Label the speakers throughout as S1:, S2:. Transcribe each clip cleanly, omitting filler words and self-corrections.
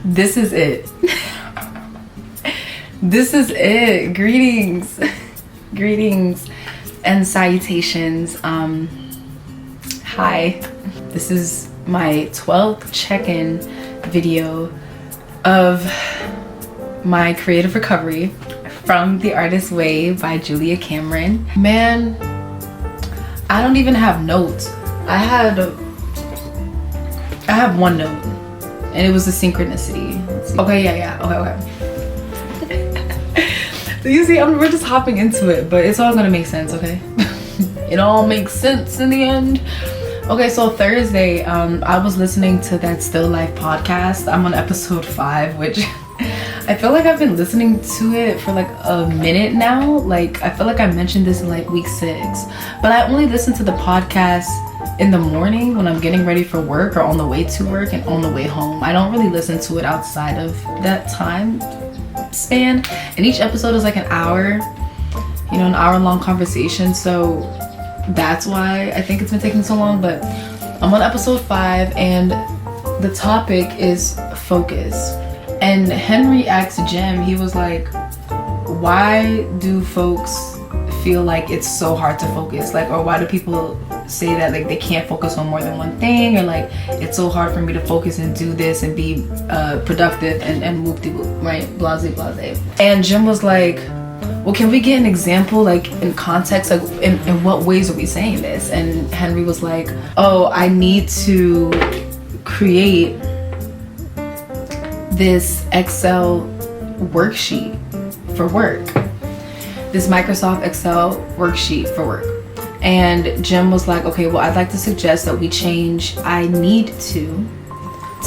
S1: This is it. This is it. Greetings. Greetings and salutations. Hi. This is my 12th check-in video of my creative recovery from The Artist's Way by Julia Cameron. Man, I don't even have notes. I have one note, and it was the synchronicity. Okay, okay. So you see, we're just hopping into it, but it's all gonna make sense, okay? It all makes sense in the end. Okay, so Thursday, I was listening to that Still Life podcast. I'm on episode 5, which I feel like I've been listening to it for like a minute now. Like, I feel like I mentioned this in like week 6, but I only listen to the podcast in the morning when I'm getting ready for work or on the way to work and on the way home. I don't really listen to it outside of that time span, and each episode is like an hour, you know, an hour-long conversation, so that's why I think it's been taking so long. But I'm on episode 5, and the topic is focus. And Henry asked Jim, he was like, why do folks feel like it's so hard to focus? Like, or why do people say that like they can't focus on more than one thing, or like it's so hard for me to focus and do this and be productive and whoop-de-whoop, right? Blase. And Jim was like, well, can we get an example, like in context, like in what ways are we saying this? And Henry was like, oh, I need to create this Excel worksheet for work, this Microsoft Excel worksheet for work. And Jim was like, okay, well, I'd like to suggest that we change I need to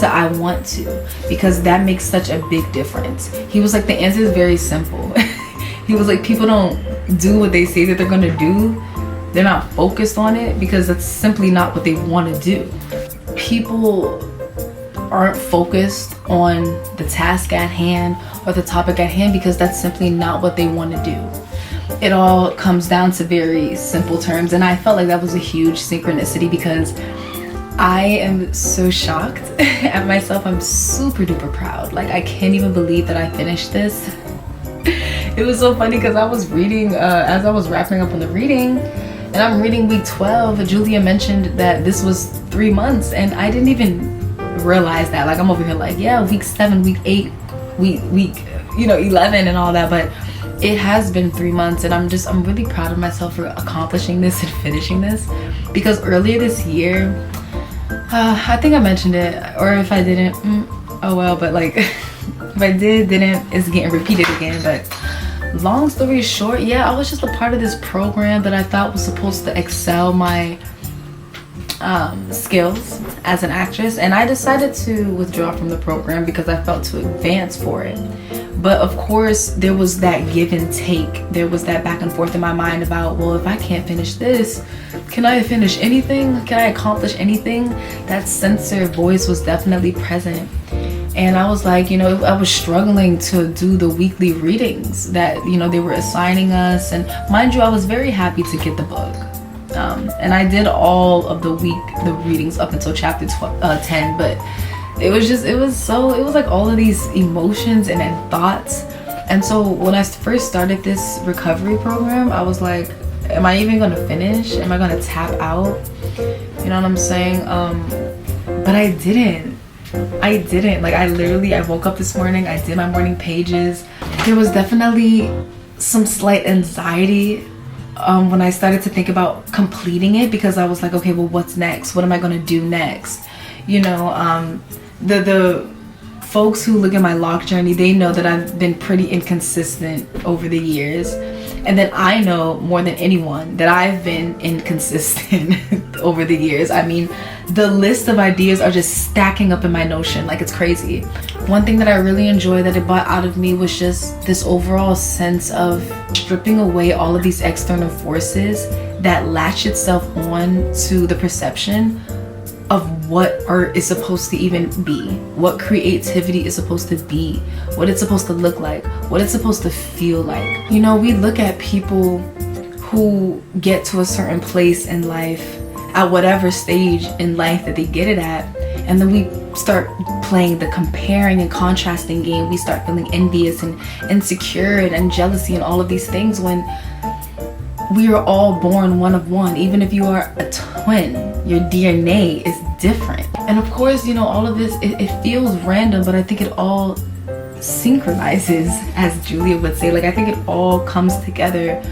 S1: I want to, because that makes such a big difference. He was like, the answer is very simple. He was like, people don't do what they say that they're gonna do. They're not focused on it because that's simply not what they want to do. People aren't focused on the task at hand or the topic at hand because that's simply not what they want to do. It all comes down to very simple terms, and I felt like that was a huge synchronicity because I am so shocked at myself. I'm super duper proud. Like, I can't even believe that I finished this. It was so funny because I was reading as I was wrapping up on the reading, and I'm reading week 12. Julia mentioned that this was 3 months, and I didn't even realize that. Like, I'm over here like, yeah, week 7, week 8, week 11 and all that, but it has been 3 months, and I'm really proud of myself for accomplishing this and finishing this. Because earlier this year, I think I mentioned it, or if I didn't, oh well, but like if I didn't, it's getting repeated again. But long story short, yeah, I was just a part of this program that I thought was supposed to excel my skills as an actress, and I decided to withdraw from the program because I felt too advanced for it. But of course, there was that give and take. There was that back and forth in my mind about, well, if I can't finish this, can I finish anything? Can I accomplish anything? That censored voice was definitely present. And I was like, I was struggling to do the weekly readings that, they were assigning us. And mind you, I was very happy to get the book. And I did all of the readings up until chapter 10, but it was like all of these emotions and thoughts. And so when I first started this recovery program, I was like, am I even gonna finish? Am I gonna tap out? You know what I'm saying? But I didn't. Like, I woke up this morning, I did my morning pages. There was definitely some slight anxiety when I started to think about completing it, because I was like, okay, well, what's next? What am I gonna do next? The folks who look at my lock journey, they know that I've been pretty inconsistent over the years. And then I know more than anyone that I've been inconsistent over the years. I mean, the list of ideas are just stacking up in my Notion like it's crazy. One thing that I really enjoy that it brought out of me was just this overall sense of stripping away all of these external forces that latch itself on to the perception of what art is supposed to even be, what creativity is supposed to be, what it's supposed to look like, what it's supposed to feel like. We look at people who get to a certain place in life, at whatever stage in life that they get it at, And then we start playing the comparing and contrasting game. We start feeling envious and insecure and jealousy and all of these things, when we are all born one of one. Even if you are a twin, your DNA is different. And of course, you know, all of this, it feels random, but I think it all synchronizes, as Julia would say. Like, I think it all comes together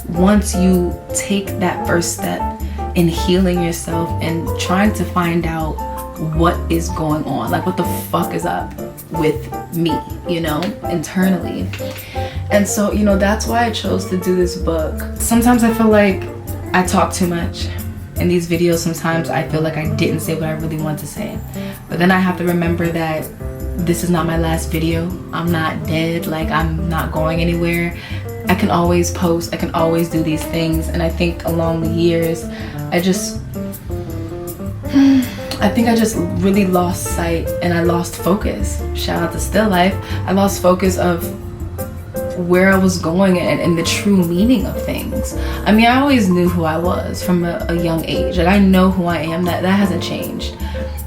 S1: once you take that first step in healing yourself and trying to find out what is going on, like what the fuck is up with me, you know, internally. And so, you know, that's why I chose to do this book. Sometimes I feel like I talk too much in these videos. Sometimes I feel like I didn't say what I really want to say, but then I have to remember that this is not my last video. I'm not dead. Like, I'm not going anywhere. I can always post, I can always do these things. And I think along the years, I think I just really lost sight and I lost focus. Shout out to Still Life. I lost focus of where I was going and the true meaning of things. I mean, I always knew who I was from a young age. Like, I know who I am. That hasn't changed.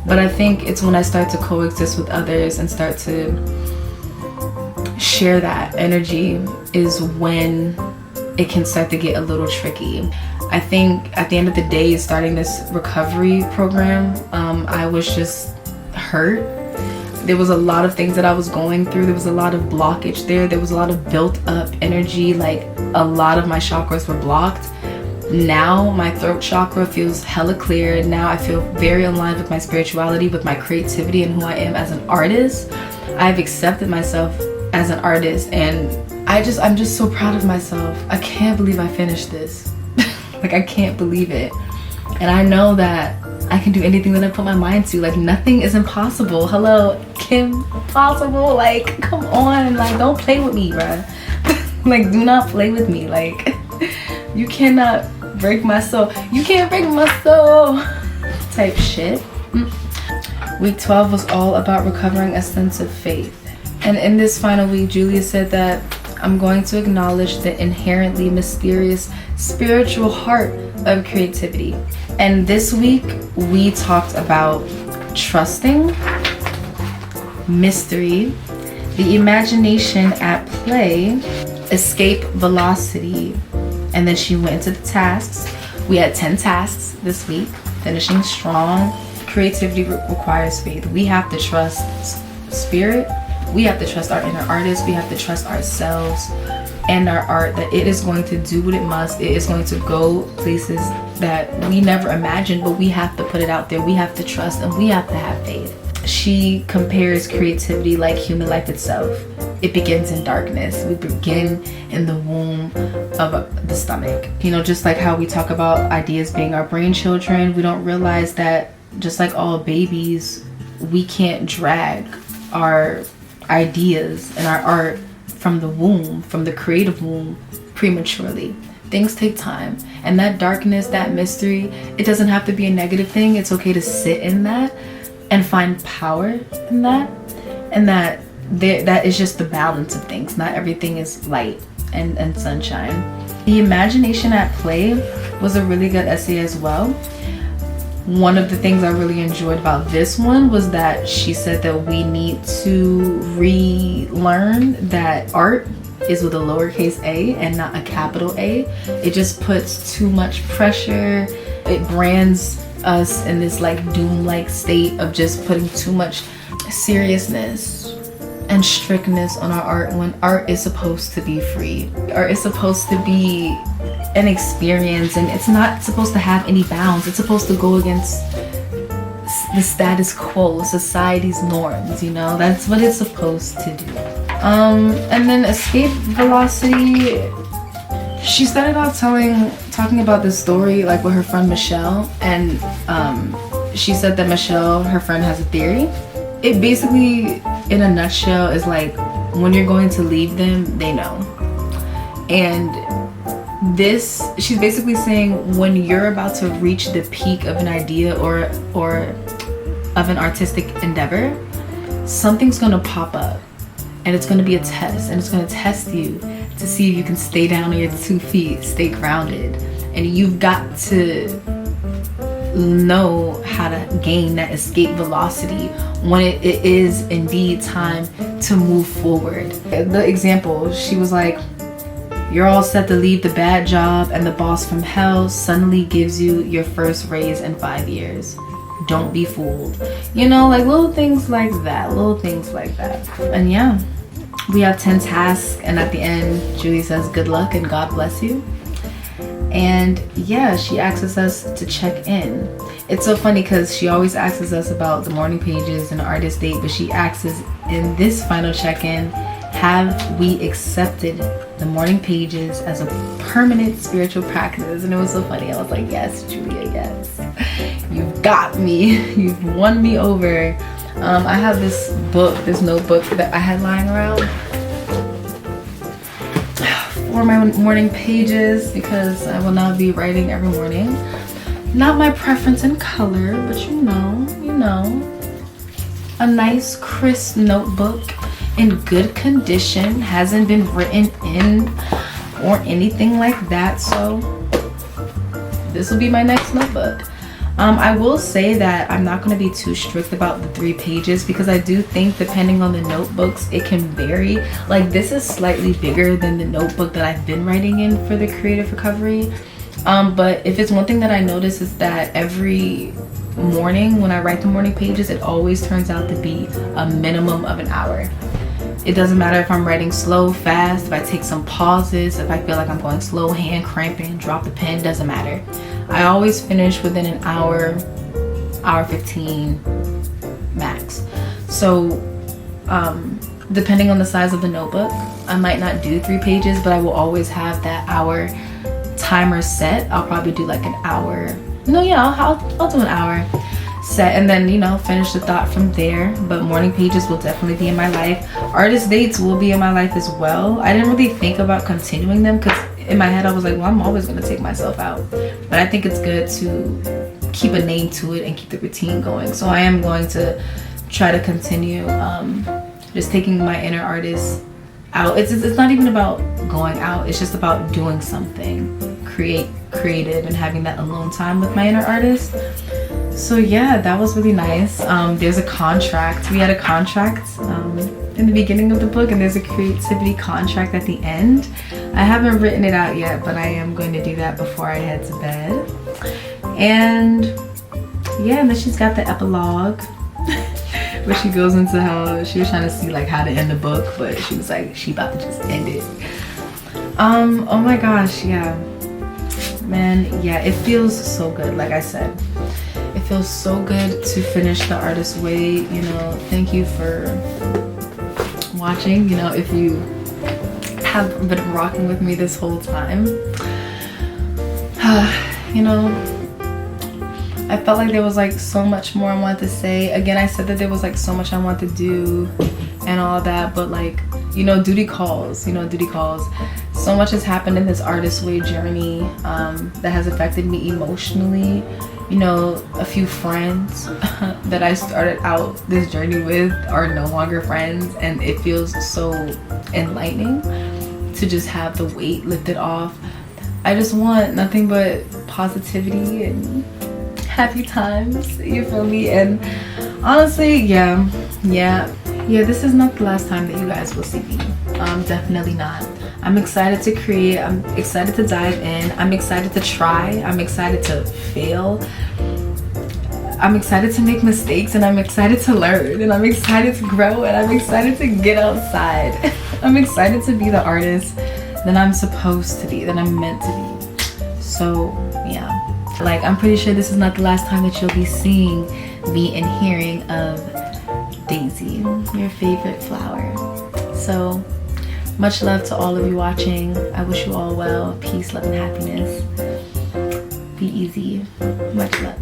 S1: But I think it's when I start to coexist with others and start to share that energy is when it can start to get a little tricky. I think at the end of the day, starting this recovery program, I was just hurt. There was a lot of things that I was going through. There was a lot of blockage there. There was a lot of built up energy. Like, a lot of my chakras were blocked. Now my throat chakra feels hella clear. Now I feel very aligned with my spirituality, with my creativity, and who I am as an artist. I've accepted myself as an artist, and I'm just so proud of myself. I can't believe I finished this. Like, I can't believe it. And I know that I can do anything that I put my mind to. Like, nothing is impossible. Hello, Kim Possible. Like, come on. Like, don't play with me, bruh. Like, do not play with me. Like, you cannot break my soul. You can't break my soul. Type shit. Week 12 was all about recovering a sense of faith. And in this final week, Julia said that I'm going to acknowledge the inherently mysterious spiritual heart of creativity. And this week, we talked about trusting, mystery, the imagination at play, escape velocity. And then she went into the tasks. We had 10 tasks this week, finishing strong. Creativity requires faith. We have to trust spirit. We have to trust our inner artist. We have to trust ourselves and our art, that it is going to do what it must. It is going to go places that we never imagined, but we have to put it out there. We have to trust and we have to have faith. She compares creativity like human life itself. It begins in darkness. We begin in the womb of the stomach. You know, just like how we talk about ideas being our brain children, we don't realize that just like all babies, we can't drag our ideas and our art from the womb, from the creative womb, prematurely. Things take time, and that darkness, that mystery, it doesn't have to be a negative thing. It's okay to sit in that and find power in that, and that is just the balance of things. Not everything is light and sunshine. The imagination at play was a really good essay as well. One of the things I really enjoyed about this one was that she said that we need to relearn that art is with a lowercase a and not a capital A. It just puts too much pressure. It brands us in this like doom-like state of just putting too much seriousness and strictness on our art, when art is supposed to be free. Art is supposed to be an experience, and it's not supposed to have any bounds. It's supposed to go against the status quo, society's norms, you know? That's what it's supposed to do. And then escape velocity, she started out talking about this story like with her friend Michelle, and she said that Michelle, her friend, has a theory. It basically, in a nutshell, is like when you're going to leave them, they know. And this, she's basically saying when you're about to reach the peak of an idea or of an artistic endeavor, something's gonna pop up, and it's gonna be a test, and it's gonna test you to see if you can stay down on your 2 feet, stay grounded. And you've got to know how to gain that escape velocity when it is indeed time to move forward. The example, she was like, you're all set to leave the bad job and the boss from hell suddenly gives you your first raise in 5 years. Don't be fooled. You know, like little things like that, And yeah, we have 10 tasks, and at the end, Julie says, good luck and God bless you. And yeah, she asks us to check in. It's so funny because she always asks us about the morning pages and the artist date, but she asks us in this final check-in, have we accepted the morning pages as a permanent spiritual practice? And it was so funny. I was like, yes, Julia, yes. You've got me. You've won me over. I have this notebook that I had lying around for my morning pages because I will now be writing every morning. Not my preference in color, but you know, a nice crisp notebook in good condition, hasn't been written in or anything like that, so this will be my next notebook. I will say that I'm not going to be too strict about the 3 pages because I do think depending on the notebooks it can vary. Like this is slightly bigger than the notebook that I've been writing in for the creative recovery, but if it's one thing that I notice is that every morning when I write the morning pages, it always turns out to be a minimum of an hour. It doesn't matter if I'm writing slow, fast, if I take some pauses, if I feel like I'm going slow, hand cramping, drop the pen, doesn't matter. I always finish within an hour, hour 15 max. So depending on the size of the notebook, I might not do 3 pages, but I will always have that hour timer set. I'll probably do like an hour. No, yeah, I'll do an hour set, and then, you know, finish the thought from there. But morning pages will definitely be in my life. Artist dates will be in my life as well. I didn't really think about continuing them because in my head I was like, well, I'm always going to take myself out, but I think it's good to keep a name to it and keep the routine going. So I am going to try to continue just taking my inner artist out. It's not even about going out, it's just about doing something creative and having that alone time with my inner artist. So yeah, that was really nice. There's a contract. We had a contract in the beginning of the book, and there's a creativity contract at the end. I haven't written it out yet, but I am going to do that before I head to bed. And yeah, and then she's got the epilogue where she goes into how she was trying to see like how to end the book, but she was like, she about to just end it. Oh my gosh, yeah. Man, yeah, it feels so good. Like I said, it feels so good to finish The Artist's Way. You know, thank you for watching. You know, if you have been rocking with me this whole time. You know, I felt like there was like so much more I wanted to say. Again, I said that there was like so much I want to do and all that, but like, you know, duty calls. So much has happened in this Artist's Way journey that has affected me emotionally. You know, a few friends that I started out this journey with are no longer friends, and it feels so enlightening to just have the weight lifted off. I just want nothing but positivity and happy times, you feel me? And honestly, yeah, this is not the last time that you guys will see me. Definitely not. I'm excited to create, I'm excited to dive in, I'm excited to try, I'm excited to fail, I'm excited to make mistakes, and I'm excited to learn, and I'm excited to grow, and I'm excited to get outside. I'm excited to be the artist that I'm supposed to be, that I'm meant to be. So yeah, like I'm pretty sure this is not the last time that you'll be seeing me and hearing of Daisy, your favorite flower. So much love to all of you watching. I wish you all well. Peace, love, and happiness. Be easy. Much love.